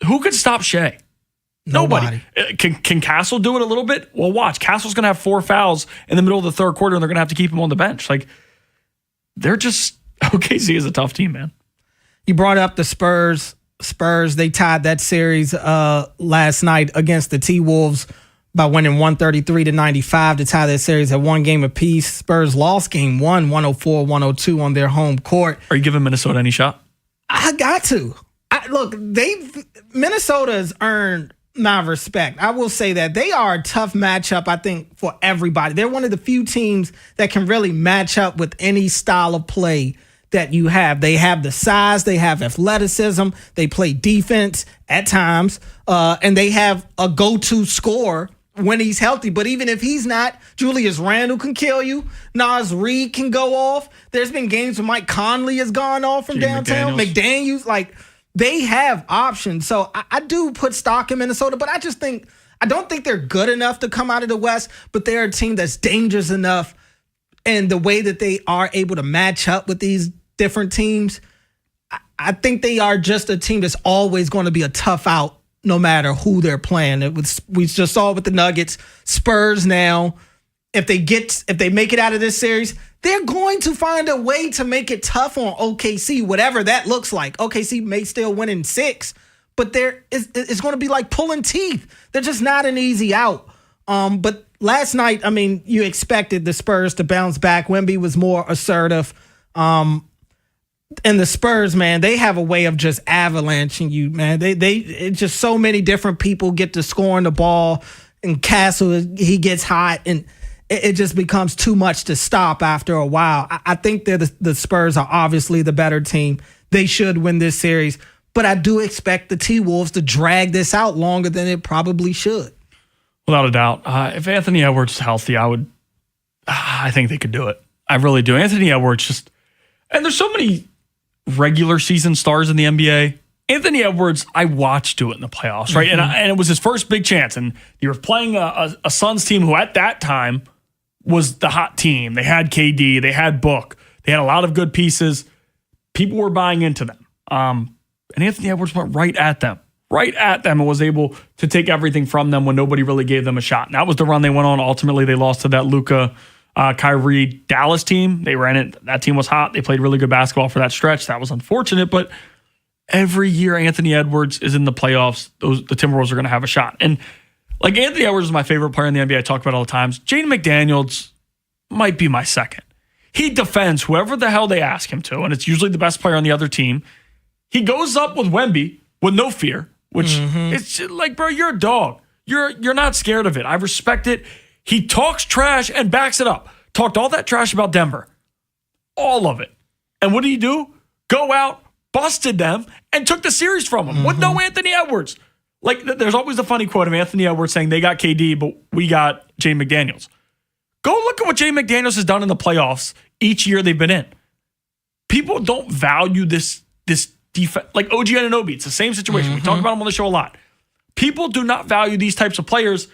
Who could stop Shea? Nobody. Can Castle do it a little bit? Well, watch. Castle's going to have 4 fouls in the middle of the third quarter, and they're going to have to keep him on the bench. OKC is a tough team, man. You brought up the Spurs. They tied that series last night against the T-Wolves by winning 133-95 to tie that series at 1 game apiece. Spurs lost game 1, 104-102 on their home court. Are you giving Minnesota any shot? I got to. Minnesota has earned my respect. I will say that they are a tough matchup, I think, for everybody. They're one of the few teams that can really match up with any style of play that you have. They have the size, they have athleticism, they play defense at times, and they have a go-to scorer when he's healthy. But even if he's not, Julius Randle can kill you. Naz Reid can go off. There's been games where Mike Conley has gone off from downtown. McDaniels, they have options. So I do put stock in Minnesota, but I don't think they're good enough to come out of the West, but they're a team that's dangerous enough. And the way that they are able to match up with these different teams, I think they are just a team that's always going to be a tough out no matter who they're playing. We just saw it with the Nuggets. Spurs now, if they make it out of this series, they're going to find a way to make it tough on OKC, whatever that looks like. OKC may still win in 6, but it's going to be like pulling teeth. They're just not an easy out. But last night, you expected the Spurs to bounce back. Wemby was more assertive. And the Spurs, man, they have a way of just avalanching you, man. It's just so many different people get to scoring the ball, and Castle, he gets hot, and it just becomes too much to stop after a while. I think the Spurs are obviously the better team. They should win this series, but I do expect the T-Wolves to drag this out longer than it probably should. Without a doubt. If Anthony Edwards is healthy, I think they could do it. I really do. Anthony Edwards and there's so many regular season stars in the NBA. Anthony Edwards, I watched do it in the playoffs, right? Mm-hmm. And it was his first big chance. And you were playing a Suns team who at that time was the hot team. They had KD, they had Book, they had a lot of good pieces. People were buying into them. And Anthony Edwards went right at them and was able to take everything from them when nobody really gave them a shot. And that was the run they went on. Ultimately, they lost to that Luka, Kyrie Dallas team. They were in it. That team was hot. They played really good basketball for that stretch. That was unfortunate, but every year Anthony Edwards is in the playoffs, the Timberwolves are going to have a shot. And Anthony Edwards is my favorite player in the NBA. I talk about it all the time. Jaden McDaniels might be my second. He defends whoever the hell they ask him to, and it's usually the best player on the other team. He goes up with Wemby with no fear, which it's bro, you're a dog. You're not scared of it. I respect it. He talks trash and backs it up. Talked all that trash about Denver. All of it. And what did he do? Go out, busted them, and took the series from them with no Anthony Edwards. There's always the funny quote of Anthony Edwards saying they got KD, but we got Jaden McDaniels. Go look at what Jaden McDaniels has done in the playoffs each year they've been in. People don't value this defense. Like OG Anunoby, it's the same situation. We talk about him on the show a lot. People do not value these types of players.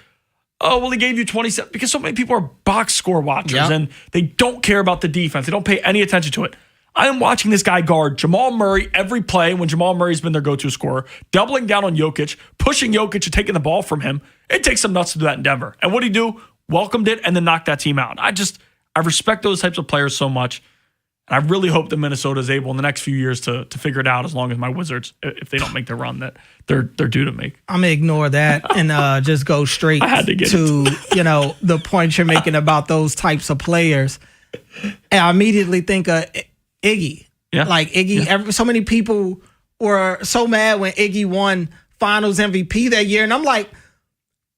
Oh, well, he gave you 27. Because so many people are box score watchers, and they don't care about the defense. They don't pay any attention to it. I am watching this guy guard Jamal Murray every play when Jamal Murray's been their go-to scorer, doubling down on Jokic, pushing Jokic and taking the ball from him. It takes some nuts to do that in Denver. And what did he do? Welcomed it and then knocked that team out. I respect those types of players so much. And I really hope that Minnesota is able in the next few years to figure it out, as long as my Wizards, if they don't make the run that they're due to make. I'm going to ignore that and just go straight to the point you're making about those types of players. And I immediately think of Iggy. Yeah. Like Iggy, so many people were so mad when Iggy won Finals MVP that year. And I'm like,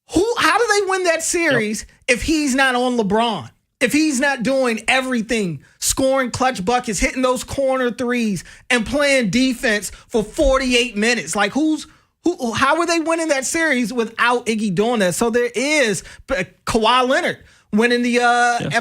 how do they win that series if he's not on LeBron? If he's not doing everything, scoring clutch buckets, hitting those corner threes, and playing defense for 48 minutes? Like, how are they winning that series without Iggy doing that? So there is Kawhi Leonard winning the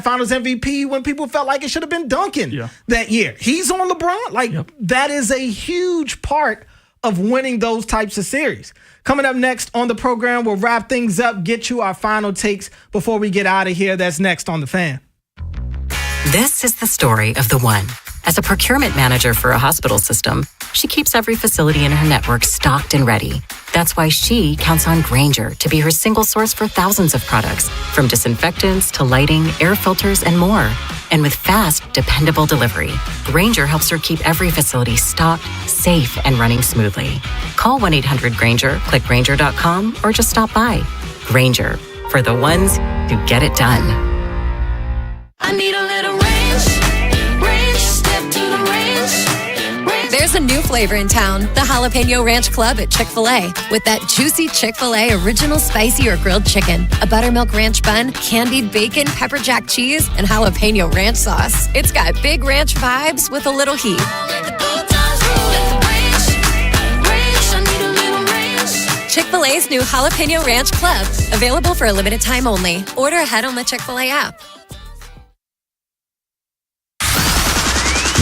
Finals MVP when people felt like it should have been Duncan that year. He's on LeBron. That is a huge part of winning those types of series. Coming up next on the program, we'll wrap things up, get you our final takes before we get out of here. That's next on The Fan. This is the story of the one. As a procurement manager for a hospital system, she keeps every facility in her network stocked and ready. That's why she counts on Grainger to be her single source for thousands of products, from disinfectants to lighting, air filters, and more. And with fast, dependable delivery, Grainger helps her keep every facility stocked, safe, and running smoothly. Call 1-800-GRAINGER, click Grainger.com, or just stop by. Grainger, for the ones who get it done. I need a little ranch, step to the ranch. There's a new flavor in town, the Jalapeno Ranch Club at Chick-fil-A. With that juicy Chick-fil-A original spicy or grilled chicken, a buttermilk ranch bun, candied bacon, pepper jack cheese, and jalapeno ranch sauce. It's got big ranch vibes with a little heat. Chick-fil-A's new Jalapeno Ranch Club. Available for a limited time only. Order ahead on the Chick-fil-A app.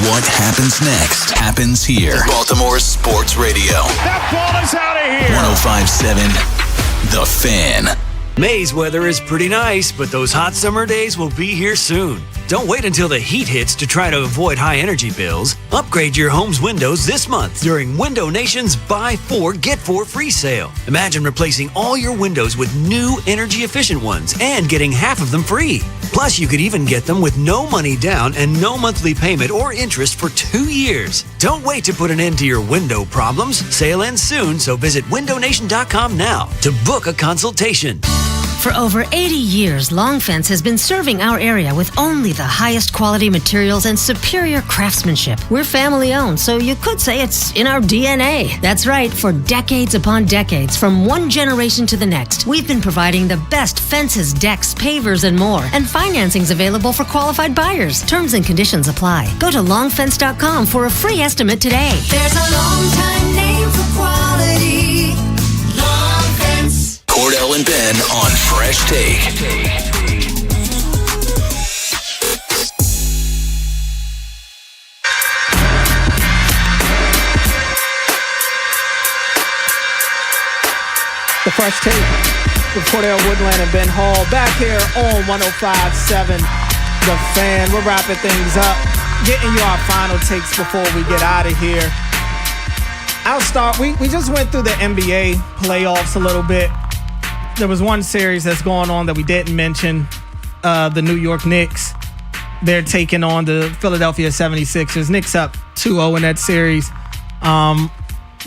What happens next happens here. Baltimore Sports Radio. That ball is out of here. 105.7 The Fan. May's weather is pretty nice, but those hot summer days will be here soon. Don't wait until the heat hits to try to avoid high energy bills. Upgrade your home's windows this month during Window Nation's Buy 4, Get 4 free sale. Imagine replacing all your windows with new energy efficient ones and getting half of them free. Plus, you could even get them with no money down and no monthly payment or interest for 2 years. Don't wait to put an end to your window problems. Sale ends soon, so visit windownation.com now to book a consultation. For over 80 years, Long Fence has been serving our area with only the highest quality materials and superior craftsmanship. We're family owned, so you could say it's in our DNA. That's right, for decades upon decades, from one generation to the next, we've been providing the best fences, decks, pavers, and more. And financing's available for qualified buyers. Terms and conditions apply. Go to longfence.com for a free estimate today. There's a long time name for quality. Long Fence. Cordell and Ben on Fresh Take. The Fresh Take with Cordell Woodland and Ben Hall back here on 105.7 The Fan. We're wrapping things up, getting you our final takes before we get out of here. I'll start. We just went through the NBA playoffs a little bit. There was one series that's going on that we didn't mention. The New York Knicks. They're taking on the Philadelphia 76ers. Knicks up 2-0 in that series.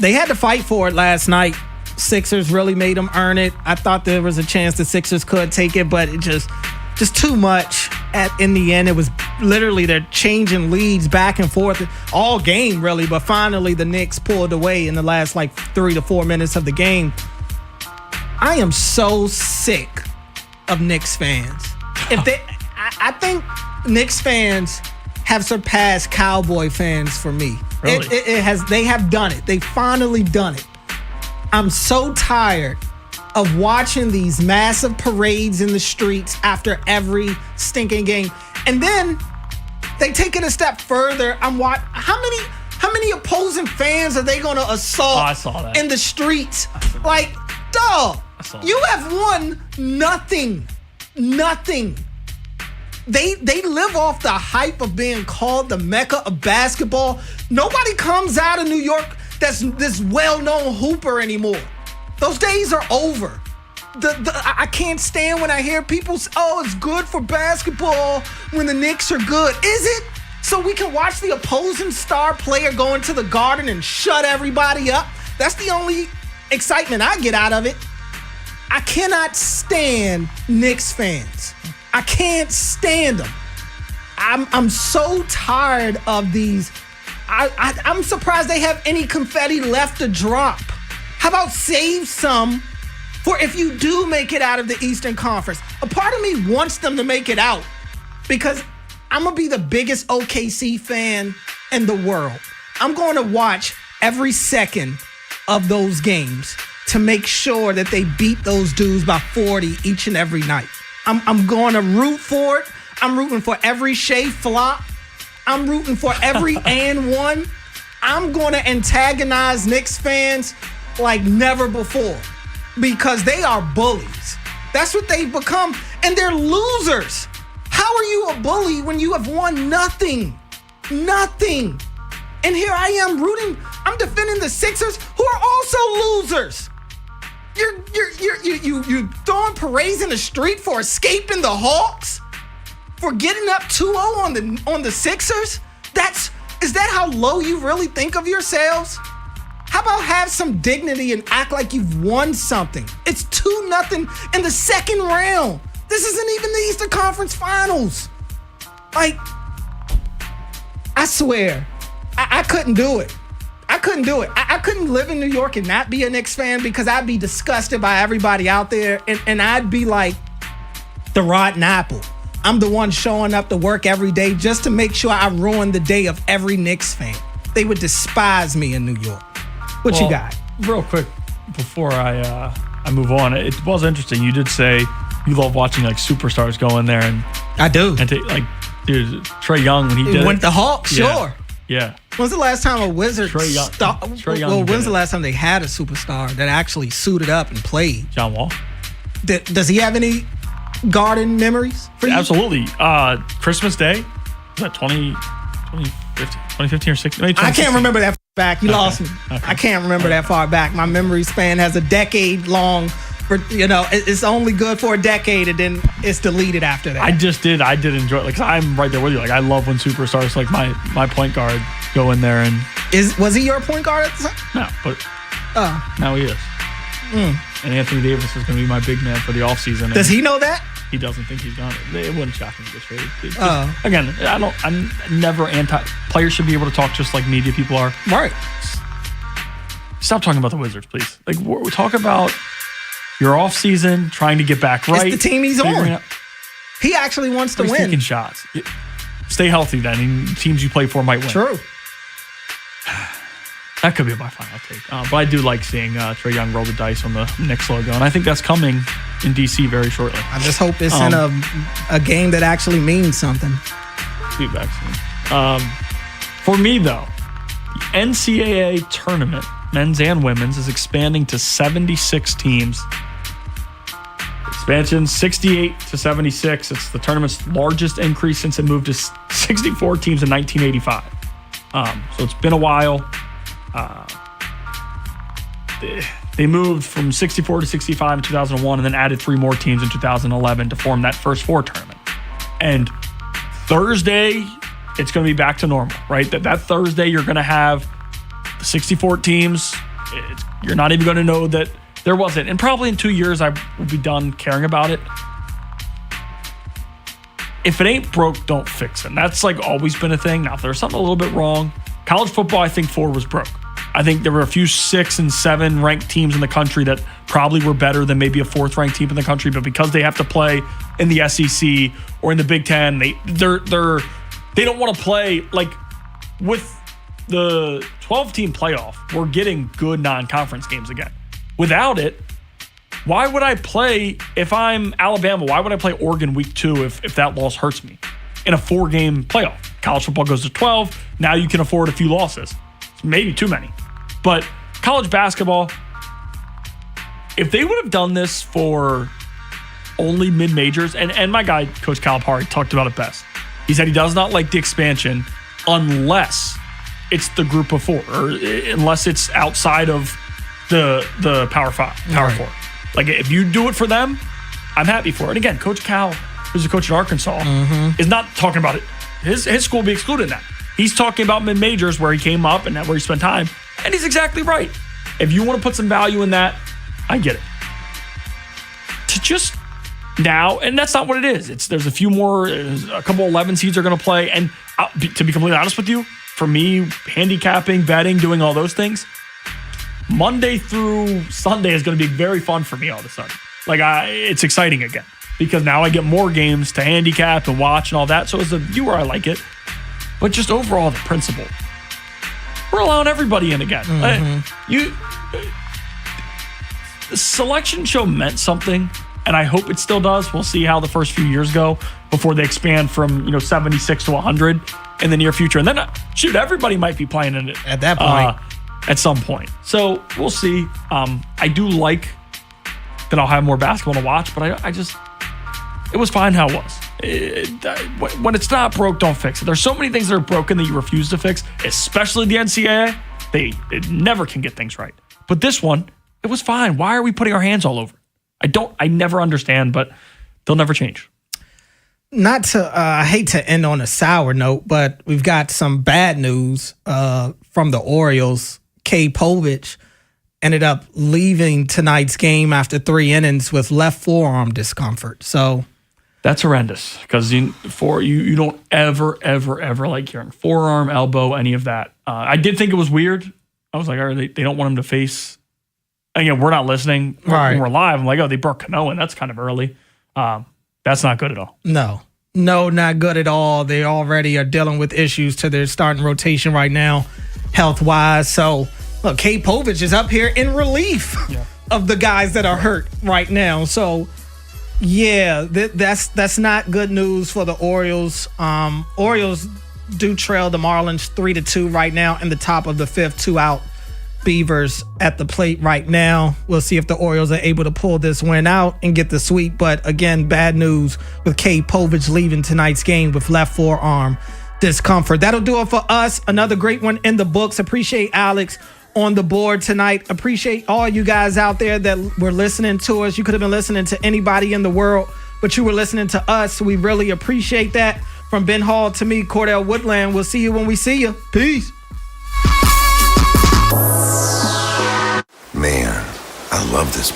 They had to fight for it last night. Sixers really made them earn it. I thought there was a chance the Sixers could take it, but it just too much. In the end, it was literally they're changing leads back and forth all game, really. But finally, the Knicks pulled away in the last 3 to 4 minutes of the game. I am so sick of Knicks fans. I think Knicks fans have surpassed Cowboy fans for me. Really? They have done it. They finally done it. I'm so tired of watching these massive parades in the streets after every stinking game. And then they take it a step further. How many opposing fans are they going to assault I saw that. in the streets? Dog, you have won nothing. Nothing. They live off the hype of being called the Mecca of basketball. Nobody comes out of New York that's this well-known hooper anymore. Those days are over. I can't stand when I hear people say, oh, it's good for basketball when the Knicks are good. Is it? so we can watch the opposing star player go into the Garden and shut everybody up. That's the only excitement I get out of it. I cannot stand Knicks fans. I can't stand them. I'm so tired of these. I'm surprised they have any confetti left to drop. How about save some for if you do make it out of the Eastern Conference? A part of me wants them to make it out because I'm going to be the biggest OKC fan in the world. I'm going to watch every second of those games to make sure that they beat those dudes by 40 each and every night. I'm going to root for it. I'm rooting for every Shea flop. I'm rooting for every and one. I'm going to antagonize Knicks fans like never before because they are bullies. That's what they've become, and they're losers. How are you a bully when you have won nothing? Nothing. And here I am I'm defending the Sixers, who are also losers. You're throwing parades in the street for escaping the Hawks? For getting up 2-0 on the Sixers? Is that how low you really think of yourselves? How about have some dignity and act like you've won something? It's 2-0 in the second round. This isn't even the Eastern Conference Finals. Like, I swear, I couldn't do it. I couldn't do it. I couldn't live in New York and not be a Knicks fan because I'd be disgusted by everybody out there, and I'd be like the rotten apple. I'm the one showing up to work every day just to make sure I ruin the day of every Knicks fan. They would despise me in New York. What you got? Real quick, before I move on, it was interesting. You did say you love watching like superstars go in there, and I do. And dude, Trae Young when he went the Hawks, sure. Yeah. When's the last time a Wizard Trae Young when's the last time they had a superstar that actually suited up and played? John Wall. Does he have any Garden memories for you? Absolutely. Christmas Day. Was that 2015 or 16? I can't remember that back. You lost me. Okay. I can't remember that far back. My memory span has a decade long. It's only good for a decade and then it's deleted after that. I did enjoy it. Like, I'm right there with you. Like, I love when superstars like my point guard go in there and. Was he your point guard at the time? No, but now he is. And Anthony Davis is going to be my big man for the offseason. Does he know that? He doesn't think he's done it. It wouldn't shock me to get traded. Again, I'm never anti. Players should be able to talk just like media people are. Right. Stop talking about the Wizards, please. Like, we talk about your offseason, trying to get back right. It's the team he's on. He actually wants to win. He's taking shots. Stay healthy then, and teams you play for might win. True. That could be my final take. But I do like seeing Trae Young roll the dice on the Knicks logo, and I think that's coming in D.C. very shortly. I just hope it's in a game that actually means something. Be back soon. For me, though, the NCAA tournament, men's and women's, is expanding to 76 teams. Expansion 68 to 76. It's the tournament's largest increase since it moved to 64 teams in 1985. So it's been a while. They moved from 64 to 65 in 2001 and then added 3 more teams in 2011 to form that first 4 tournament. And Thursday, it's going to be back to normal, right? That Thursday, you're going to have the 64 teams. You're not even going to know that there wasn't. And probably in 2 years, I will be done caring about it. If it ain't broke, don't fix it. And that's like always been a thing. Now, if there's something a little bit wrong, college football, I think 4 was broke. I think there were a few 6 and 7 ranked teams in the country that probably were better than maybe a 4th ranked team in the country, but because they have to play in the SEC or in the Big Ten, they don't want to play like with the 12-team playoff. We're getting good non-conference games again. Without it, why would I play if I'm Alabama? Why would I play Oregon week 2 if that loss hurts me in a 4-game playoff? College football goes to 12. Now you can afford a few losses. Maybe too many. But college basketball, if they would have done this for only mid-majors, and my guy, Coach Calipari, talked about it best. He said he does not like the expansion unless it's the group of 4, or unless it's outside of the Power 5, Power 4. Like, if you do it for them, I'm happy for it. And again, Coach Cal, who's the coach at Arkansas, is not talking about it. His school will be excluded in that. He's talking about mid-majors where he came up and where he spent time, and he's exactly right. If you want to put some value in that, I get it. To just now, and that's not what it is. There's a few more, a couple 11 seeds are going to play, and to be completely honest with you, for me, handicapping, betting, doing all those things, Monday through Sunday is going to be very fun for me all of a sudden. It's exciting again because now I get more games to handicap and watch and all that. So as a viewer, I like it. But just overall, the principle, we're allowing everybody in again. The selection show meant something, and I hope it still does. We'll see how the first few years go before they expand from 76 to 100 in the near future. And then, everybody might be playing in it at that point. At some point. So we'll see. I do like that I'll have more basketball to watch, but it was fine how it was. When it's not broke, don't fix it. There's so many things that are broken that you refuse to fix, especially the NCAA. They never can get things right. But this one, it was fine. Why are we putting our hands all over it? I never understand, but they'll never change. I hate to end on a sour note, but we've got some bad news from the Orioles. Kay Povich ended up leaving tonight's game after 3 innings with left forearm discomfort. So that's horrendous because you don't ever like hearing forearm, elbow, any of that. I did think it was weird. I was like, all right, they don't want him to face. Again, we're not listening when we're live. I'm like, oh, they brought Cano in. That's kind of early. That's not good at all. No, not good at all. They already are dealing with issues to their starting rotation right now, health-wise. So, look, Kay Povich is up here in relief of the guys that are hurt right now. So, yeah, that's not good news for the Orioles. Orioles do trail the Marlins 3-2 right now in the top of the fifth, 2 out. Beavers at the plate right now. We'll see if the Orioles are able to pull this win out and get the sweep. But again, bad news with Kay Povich leaving tonight's game with left forearm discomfort. That'll do it for us. Another great one in the books. Appreciate Alex on the board tonight. Appreciate all you guys out there that were listening to us. You could have been listening to anybody in the world, but you were listening to us. We really appreciate that. From Ben Hall to me, Cordell Woodland. We'll see you when we see you. Peace. Man, I love this